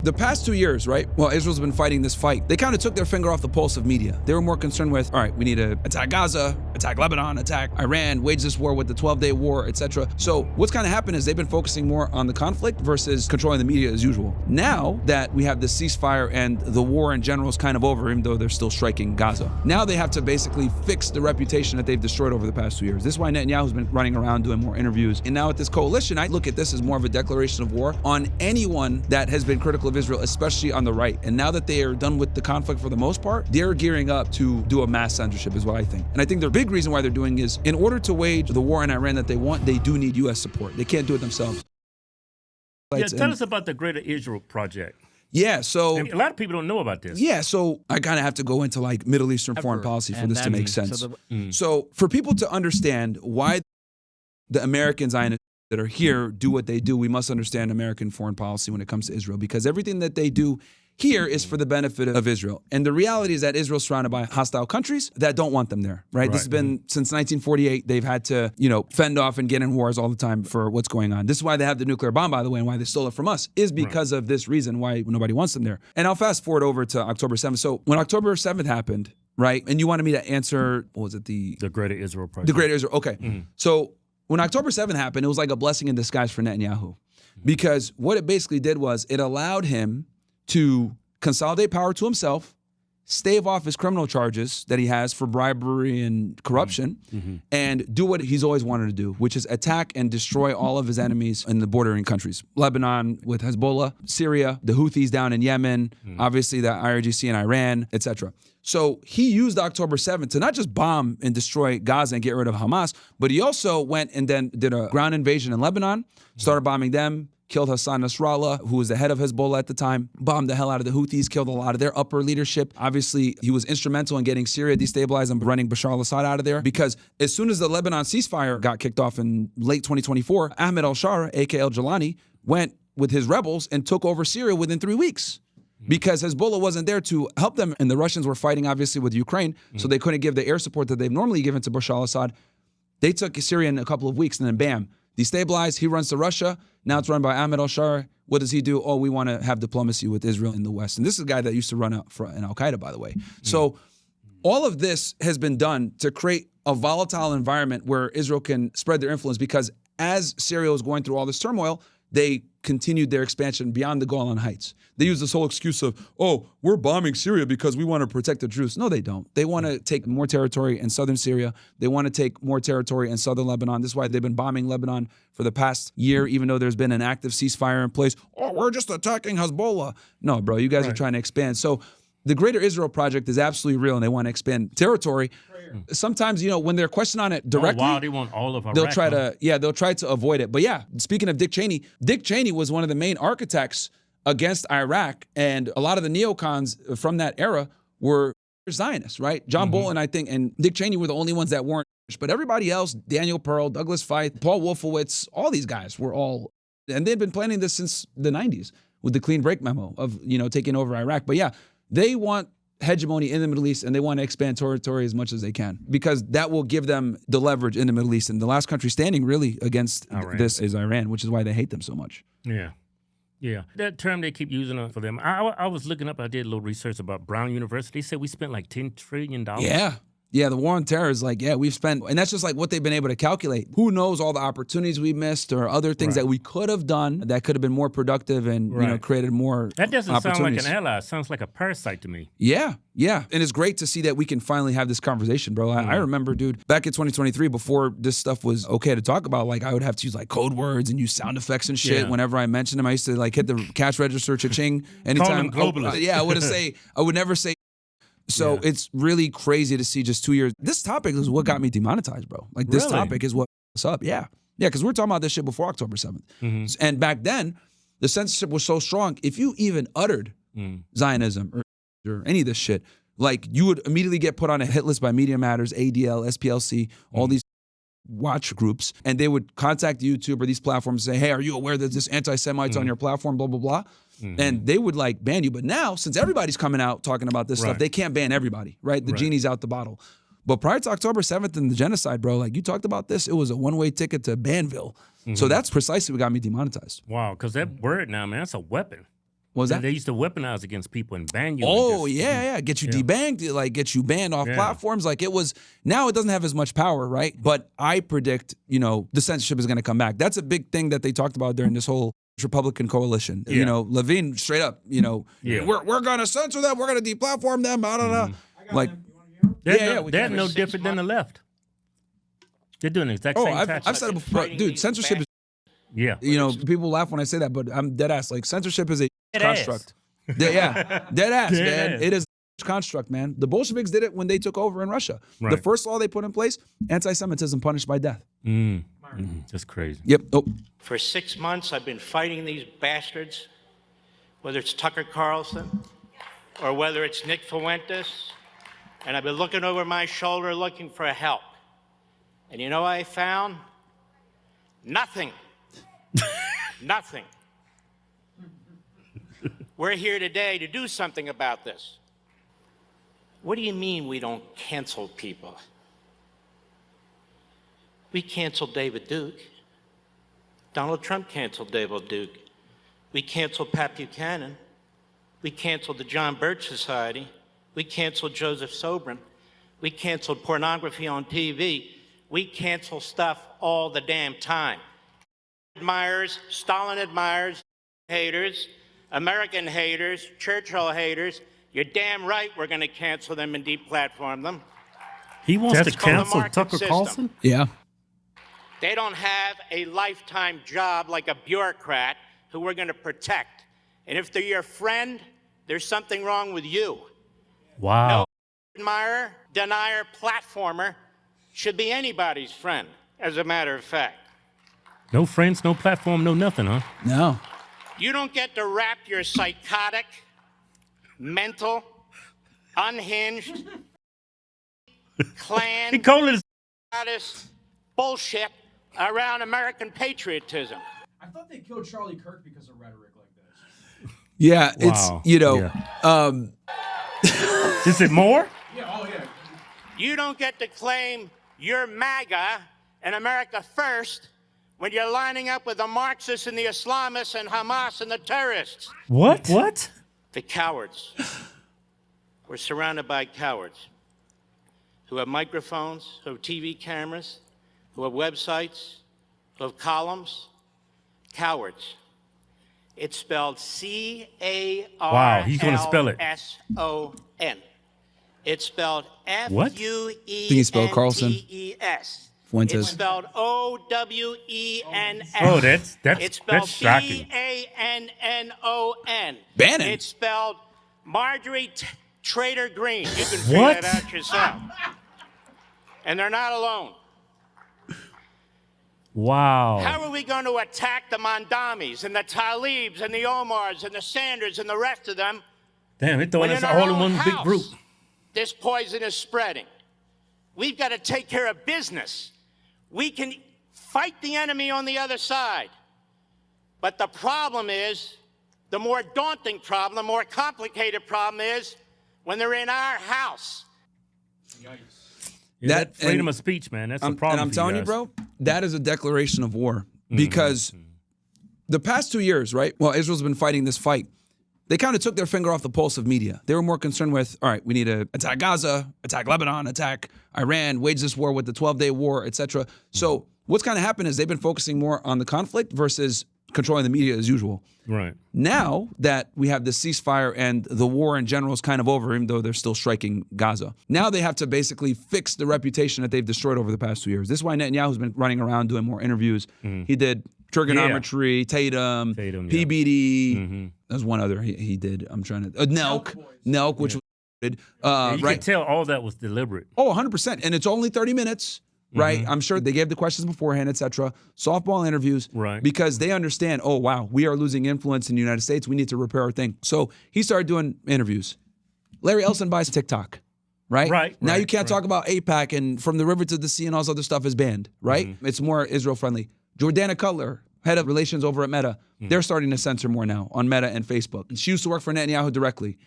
The past 2 years, right, while Israel's been fighting this fight, they kind of took their finger off the pulse of media. They were more concerned with, all right, we need to attack Gaza, attack Lebanon, attack Iran, wage this war with the 12-day war, etc. So what's kind of happened is they've been focusing more on the conflict versus controlling the media as usual. Now that we have this ceasefire and the war in general is kind of over, even though they're still striking Gaza, now they have to basically fix the reputation that they've destroyed over the past 2 years. This is why Netanyahu's been running around doing more interviews. And now with this coalition, I look at this as more of a declaration of war on anyone that has been critical of Israel, especially on the right. And now that they are done with the conflict for the most part, they're gearing up to do a mass censorship is what I think. And I think the big reason why they're doing is in order to wage the war in Iran that they want, they do need U.S. support. They can't do it themselves. Yeah, tell us about the Greater Israel Project. Yeah, so a lot of people don't know about this. Yeah, so I kind of have to go into like Middle Eastern foreign policy for this to make sense. So for people to understand why the American Zionists that are here do what they do, we must understand American foreign policy when it comes to Israel, because everything that they do here is for the benefit of Israel. And the reality is that Israel's surrounded by hostile countries that don't want them there, right? This has been since 1948. They've had to, fend off and get in wars all the time for what's going on. This is why they have the nuclear bomb, by the way, and why they stole it from us, is because of this reason why nobody wants them there. And I'll fast forward over to October 7th. So when October 7th happened, right, and you wanted me to answer, what was it? The Greater Israel Project. The Greater Israel, okay. So when October 7th happened, it was like a blessing in disguise for Netanyahu, because what it basically did was it allowed him to consolidate power to himself, stave off his criminal charges that he has for bribery and corruption, and do what he's always wanted to do, which is attack and destroy all of his enemies in the bordering countries. Lebanon with Hezbollah, Syria, the Houthis down in Yemen, obviously the IRGC in Iran, etc. So he used October 7th to not just bomb and destroy Gaza and get rid of Hamas, but he also went and then did a ground invasion in Lebanon, started bombing them, killed Hassan Nasrallah, who was the head of Hezbollah at the time, bombed the hell out of the Houthis, killed a lot of their upper leadership. Obviously, he was instrumental in getting Syria destabilized and running Bashar al-Assad out of there, because as soon as the Lebanon ceasefire got kicked off in late 2024, Ahmed al-Shara, aka al-Jalani, went with his rebels and took over Syria within 3 weeks, because Hezbollah wasn't there to help them. And the Russians were fighting, obviously, with Ukraine, so they couldn't give the air support that they've normally given to Bashar al-Assad. They took Syria in a couple of weeks, and then bam, destabilized. He runs to Russia. Now it's run by Ahmed al-Shara. What does he do? Oh, we want to have diplomacy with Israel in the West. And this is a guy that used to run in Al-Qaeda, by the way. So all of this has been done to create a volatile environment where Israel can spread their influence, because as Syria was going through all this turmoil, they continued their expansion beyond the Golan Heights. They use this whole excuse of, oh, we're bombing Syria because we want to protect the Jews. No, they don't. They want to take more territory in southern Syria. They want to take more territory in southern Lebanon. This is why they've been bombing Lebanon for the past year, even though there's been an active ceasefire in place. Oh, we're just attacking Hezbollah. No, bro, you guys are trying to expand. So the Greater Israel Project is absolutely real, and they want to expand territory. Sometimes, when they're questioned on it directly, they want all of Iraq. They'll try to avoid it. But yeah, speaking of Dick Cheney was one of the main architects against Iraq, and a lot of the neocons from that era were Zionists, right? John Bolton, I think, and Dick Cheney were the only ones that weren't. But everybody else, Daniel Pearl, Douglas Feith, Paul Wolfowitz, all these guys were all, and they'd been planning this since the 90s with the clean break memo of, taking over Iraq. But yeah, they want hegemony in the Middle East, and they want to expand territory as much as they can, because that will give them the leverage in the Middle East. And the last country standing really against this is Iran, which is why they hate them so much. Yeah. Yeah. That term they keep using for them. I was looking up, I did a little research about Brown University. They said we spent like $10 trillion. Yeah, the war on terror is like, we've spent, and that's just like what they've been able to calculate. Who knows all the opportunities we missed, or other things that we could have done that could have been more productive and created more That doesn't sound like an ally. It sounds like a parasite to me. Yeah. And it's great to see that we can finally have this conversation, bro. I remember, dude, back in 2023, before this stuff was okay to talk about, like I would have to use like code words and use sound effects and shit whenever I mentioned them. I used to like hit the cash register, cha-ching, anytime. Call them globalists. I would never say. So it's really crazy to see just 2 years. This topic is what got me demonetized, bro. Like this topic is what's up. Yeah, because we were talking about this shit before October 7th. And back then, the censorship was so strong. If you even uttered Zionism or any of this shit, like you would immediately get put on a hit list by Media Matters, ADL, SPLC, all these watch groups, and they would contact YouTube or these platforms and say, hey, are you aware that this anti-Semite's on your platform, blah, blah, blah. And they would like ban you. But now, since everybody's coming out talking about this stuff, they can't ban everybody, right? The genie's out the bottle. But prior to October 7th and the genocide, bro, like you talked about this, it was a one-way ticket to Banville. So that's precisely what got me demonetized. Wow, because that word now, man, that's a weapon. What was that? They used to weaponize against people and ban you. Oh, yeah. Get you debanked, like get you banned off platforms. Like it was, now it doesn't have as much power, right? But I predict, the censorship is going to come back. That's a big thing that they talked about during this whole Republican coalition. Levine straight up, we're going to censor them. We're going to deplatform them. Blah, blah, blah. Like, they're no different than the left. They're doing the exact same tactics. I've said it before. Dude, censorship is, people laugh when I say that, but I'm dead ass. Like censorship is a construct. Dead ass, man. It is a construct, man. The Bolsheviks did it when they took over in Russia. Right. The first law they put in place, anti-Semitism punished by death. That's crazy. Yep. For 6 months, I've been fighting these bastards, whether it's Tucker Carlson or whether it's Nick Fuentes, and I've been looking over my shoulder looking for help. And you know what I found? Nothing. Nothing. We're here today to do something about this. What do you mean we don't cancel people? We canceled David Duke. Donald Trump canceled David Duke. We canceled Pat Buchanan. We canceled the John Birch Society. We canceled Joseph Sobran. We canceled pornography on TV. We cancel stuff all the damn time. Admirers, Stalin admirers, haters, American haters, Churchill haters, you're damn right we're going to cancel them and deplatform them. He wants to cancel Tucker Carlson? Yeah. They don't have a lifetime job like a bureaucrat who we're going to protect. And if they're your friend, there's something wrong with you. Wow. No admirer, denier, platformer should be anybody's friend, as a matter of fact. No friends, no platform, no nothing, huh? No. You don't get to wrap your psychotic, mental, unhinged, Klan, He called it status bullshit around American patriotism. I thought they killed Charlie Kirk because of rhetoric like this. Yeah, Wow. it's, Is it more? Yeah, You don't get to claim you're MAGA and America first when you're lining up with the Marxists and the Islamists and Hamas and the terrorists. What? What? The cowards. We're surrounded by cowards who have microphones, who have TV cameras, who have websites, who have columns. Cowards. It's spelled C-A-R-L-S-O-N. Wow, he's gonna spell it. It's spelled Think he spelled Carlson. F-U-E-N-T-E-S. Fuentes. It's spelled O-W-E-N-S. Oh, that's It's spelled shocking. B-A-N-N-O-N. Bannon. It's spelled Marjorie Trader Green. You can figure What? that out yourself. And they're not alone. Wow. How are we going to attack the Mondamis and the Talibs and the Omars and the Sanders and the rest of them Damn, they're throwing when us in our all in own one big house group. this poison is spreading? We've got to take care of business. We can fight the enemy on the other side. But the problem is, the more daunting problem, the more complicated problem is when they're in our house. Yeah, that freedom of speech, man. That's the problem. And I'm telling you, bro, that is a declaration of war. Because the past 2 years, right? Well, Israel's been fighting this fight. They kind of took their finger off the pulse of media. They were more concerned with, all right, we need to attack Gaza, attack Lebanon, attack Iran, wage this war with the 12-day war, etc. So what's kind of happened is they've been focusing more on the conflict versus controlling the media as usual. Right. Now that we have the ceasefire and the war in general is kind of over, even though they're still striking Gaza, now they have to basically fix the reputation that they've destroyed over the past 2 years. This is why Netanyahu's been running around doing more interviews. He did trigonometry, Tatum, PBD. There's one other he did. I'm trying to Nelk, which was You right. can tell all that was deliberate. Oh, 100%. And it's only 30 minutes. Right, I'm sure they gave the questions beforehand, etc. Softball interviews, right? Because they understand. Oh, wow, we are losing influence in the United States. We need to repair our thing. So he started doing interviews. Larry Ellison buys TikTok, right? Right. Now you can't talk about AIPAC and from the river to the sea and all this other stuff is banned, right? It's more Israel friendly. Jordana Cutler, head of relations over at Meta, they're starting to censor more now on Meta and Facebook. And she used to work for Netanyahu directly.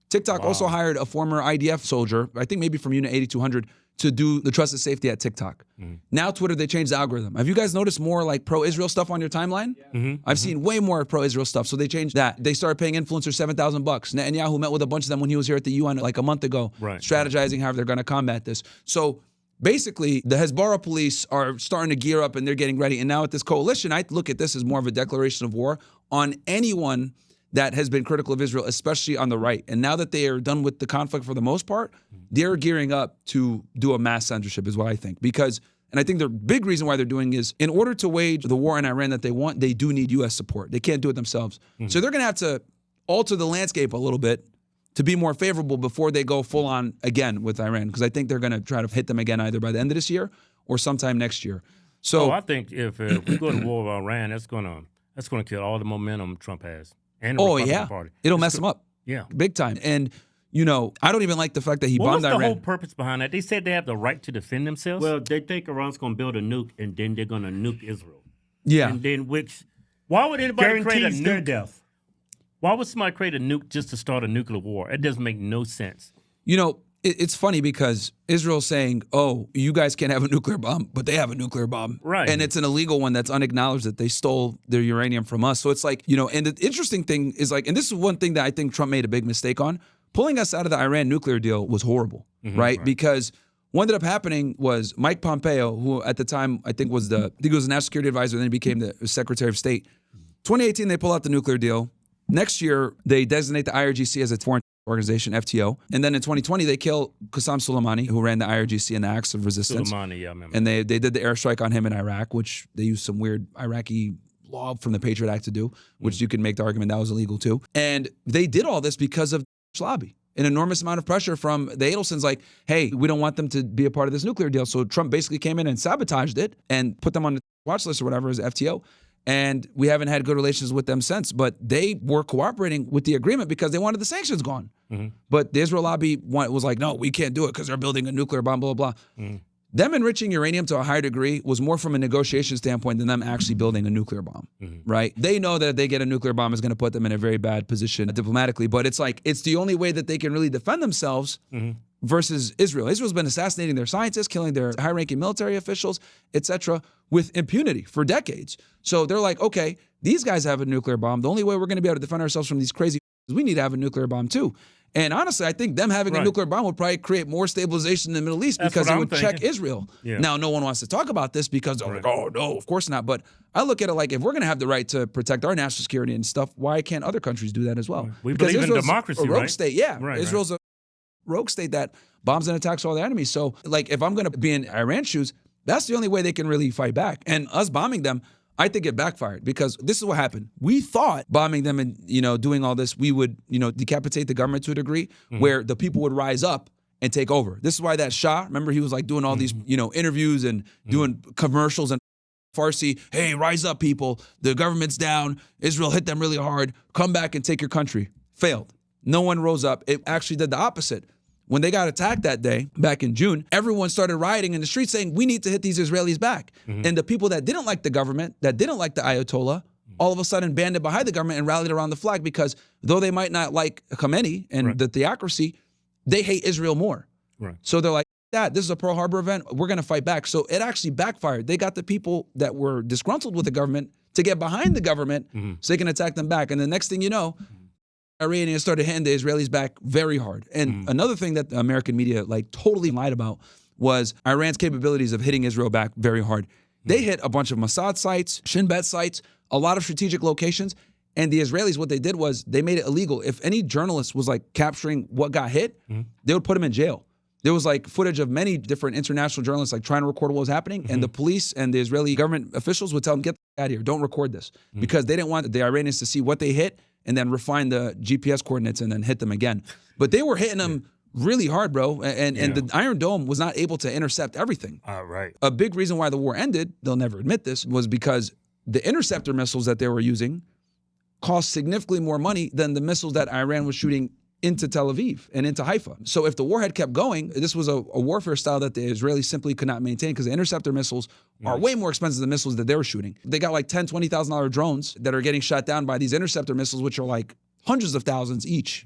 TikTok also hired a former IDF soldier, I think maybe from Unit 8200, to do the trusted safety at TikTok. Now Twitter, they changed the algorithm. Have you guys noticed more like pro-Israel stuff on your timeline? I've seen way more pro-Israel stuff. So they changed that. They started paying influencers $7,000. Netanyahu met with a bunch of them when he was here at the UN like a month ago, strategizing how they're going to combat this. So basically, the Hezbollah police are starting to gear up and they're getting ready. And now with this coalition, I look at this as more of a declaration of war on anyone that has been critical of Israel, especially on the right. And now that they are done with the conflict for the most part, they're gearing up to do a mass censorship is what I think. Because, and I think the big reason why they're doing is in order to wage the war in Iran that they want, they do need U.S. support. They can't do it themselves. So they're going to have to alter the landscape a little bit to be more favorable before they go full on again with Iran. Because I think they're going to try to hit them again either by the end of this year or sometime next year. So I think if we go to war with Iran, that's gonna kill all the momentum Trump has. And the Republican Party. It'll mess them up. Yeah. Big time. And, you know, I don't even like the fact that he bombed Iran. What's the whole purpose behind that? They said they have the right to defend themselves? Well, they think Iran's going to build a nuke, and then they're going to nuke Israel. Yeah. And then why would anybody create a Guarantees their nuke? death. Why would somebody create a nuke just to start a nuclear war? It doesn't make no sense. You know, it's funny because Israel's saying, oh, you guys can't have a nuclear bomb, but they have a nuclear bomb. Right. And it's an illegal one that's unacknowledged that they stole their uranium from us. So it's like, you know, and the interesting thing is like, and this is one thing that I think Trump made a big mistake on. Pulling us out of the Iran nuclear deal was horrible, right? Because what ended up happening was Mike Pompeo, who at the time I think was the National Security Advisor, then he became the Secretary of State. 2018, they pull out the nuclear deal. Next year, they designate the IRGC as a foreign organization, FTO. And then in 2020, they kill Qasem Soleimani, who ran the IRGC and the Acts of Resistance. Soleimani, yeah, I remember. And they did the airstrike on him in Iraq, which they used some weird Iraqi law from the Patriot Act to do, which you can make the argument that was illegal too. And they did all this because of lobby. An enormous amount of pressure from the Adelsons like, hey, we don't want them to be a part of this nuclear deal. So Trump basically came in and sabotaged it and put them on the watch list or whatever as FTO. And we haven't had good relations with them since. But they were cooperating with the agreement because they wanted the sanctions gone. But the Israel lobby was like, no, we can't do it because they're building a nuclear bomb, blah, blah, blah. Them enriching uranium to a higher degree was more from a negotiation standpoint than them actually building a nuclear bomb, right? They know that if they get a nuclear bomb, it's going to put them in a very bad position diplomatically. But it's like, it's the only way that they can really defend themselves versus Israel. Israel's been assassinating their scientists, killing their high-ranking military officials, etc., with impunity for decades. So they're like, okay, these guys have a nuclear bomb. The only way we're going to be able to defend ourselves from these crazy is we need to have a nuclear bomb too. And honestly, I think them having a nuclear bomb would probably create more stabilization in the Middle East because it would check Israel. Now, no one wants to talk about this because they're like, oh, no, of course not. But I look at it like if we're going to have the right to protect our national security and stuff, why can't other countries do that as well? We because believe Israel's in democracy, a rogue right? state. Yeah, Israel's a rogue state that bombs and attacks all their enemies. So, like, if I'm going to be in Iran's shoes, that's the only way they can really fight back. And us bombing them, I think it backfired because this is what happened. We thought bombing them and, you know, doing all this, we would, you know, decapitate the government to a degree where the people would rise up and take over. This is why that Shah, remember he was like doing all these, you know, interviews and doing commercials and Farsi, hey, rise up people, the government's down, Israel hit them really hard, come back and take your country. Failed. No one rose up. It actually did the opposite. When they got attacked that day, back in June, everyone started rioting in the streets saying, we need to hit these Israelis back. And the people that didn't like the government, that didn't like the Ayatollah, all of a sudden banded behind the government and rallied around the flag because though they might not like Khamenei and the theocracy, they hate Israel more. So they're like, this is a Pearl Harbor event. We're going to fight back. So it actually backfired. They got the people that were disgruntled with the government to get behind the government so they can attack them back. And the next thing you know, Iranians started hitting the Israelis back very hard. And another thing that the American media like totally lied about was Iran's capabilities of hitting Israel back very hard. They hit a bunch of Mossad sites, Shin Bet sites, a lot of strategic locations. And the Israelis, what they did was they made it illegal. If any journalist was like capturing what got hit, they would put him in jail. There was like footage of many different international journalists like trying to record what was happening. And the police and the Israeli government officials would tell them, get out of here, don't record this. Because they didn't want the Iranians to see what they hit and then refine the GPS coordinates and then hit them again. But they were hitting them really hard, bro. And the Iron Dome was not able to intercept everything. A big reason why the war ended, they'll never admit this, was because the interceptor missiles that they were using cost significantly more money than the missiles that Iran was shooting into Tel Aviv and into Haifa. So if the war had kept going, this was a warfare style that the Israelis simply could not maintain because the interceptor missiles are way more expensive than the missiles that they were shooting. They got like $10,000, $20,000 drones that are getting shot down by these interceptor missiles, which are like hundreds of thousands each.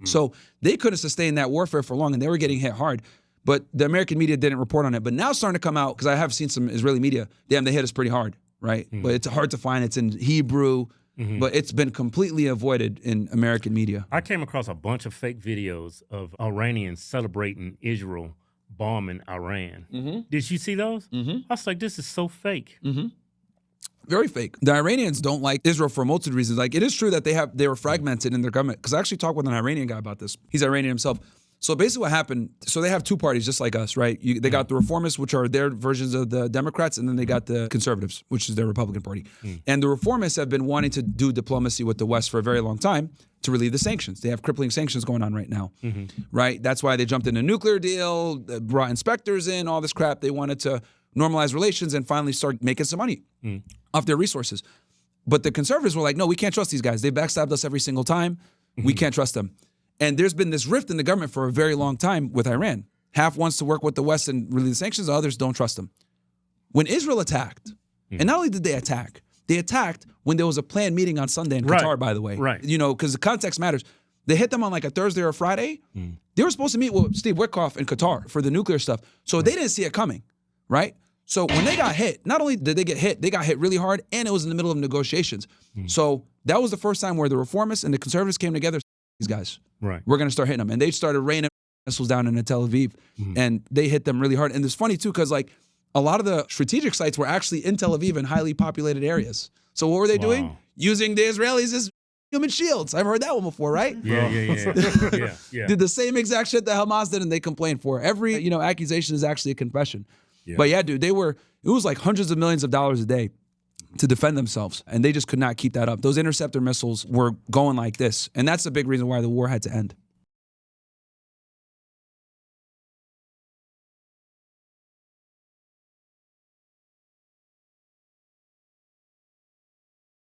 So they couldn't sustain that warfare for long and they were getting hit hard. But the American media didn't report on it. But now it's starting to come out, because I have seen some Israeli media. Damn, they hit us pretty hard, right? But it's hard to find. It's in Hebrew. But it's been completely avoided in American media. I came across a bunch of fake videos of Iranians celebrating Israel bombing Iran. Did you see those? I was like, this is so fake. Very fake. The Iranians don't like Israel for a multitude of reasons. Like, it is true that they were fragmented in their government. Because I actually talked with an Iranian guy about this. He's Iranian himself. So basically what happened, so they have two parties just like us, right? They got the Reformists, which are their versions of the Democrats, and then they got the Conservatives, which is their Republican Party. And the Reformists have been wanting to do diplomacy with the West for a very long time to relieve the sanctions. They have crippling sanctions going on right now, right? That's why they jumped in a nuclear deal, brought inspectors in, all this crap. They wanted to normalize relations and finally start making some money off their resources. But the Conservatives were like, no, we can't trust these guys. They backstabbed us every single time. We can't trust them. And there's been this rift in the government for a very long time with Iran. Half wants to work with the West and relieve the sanctions, others don't trust them. When Israel attacked, and not only did they attacked when there was a planned meeting on Sunday in Qatar, by the way. Right. You know, because the context matters. They hit them on like a Thursday or a Friday. They were supposed to meet with Steve Witkoff in Qatar for the nuclear stuff. So they didn't see it coming, right? So when they got hit, not only did they get hit, they got hit really hard, and it was in the middle of negotiations. So that was the first time where the Reformists and the Conservatives came together. These guys, we're going to start hitting them. And they started raining missiles down in Tel Aviv, and they hit them really hard. And it's funny, too, because like a lot of the strategic sites were actually in Tel Aviv in highly populated areas. So what were they doing? Using the Israelis as human shields. I've heard that one before, right? Yeah. Did the same exact shit that Hamas did, and they complained for. Every accusation is actually a confession. But yeah, dude, it was like hundreds of millions of dollars a day to defend themselves, and they just could not keep that up. Those interceptor missiles were going like this, and that's the big reason why the war had to end.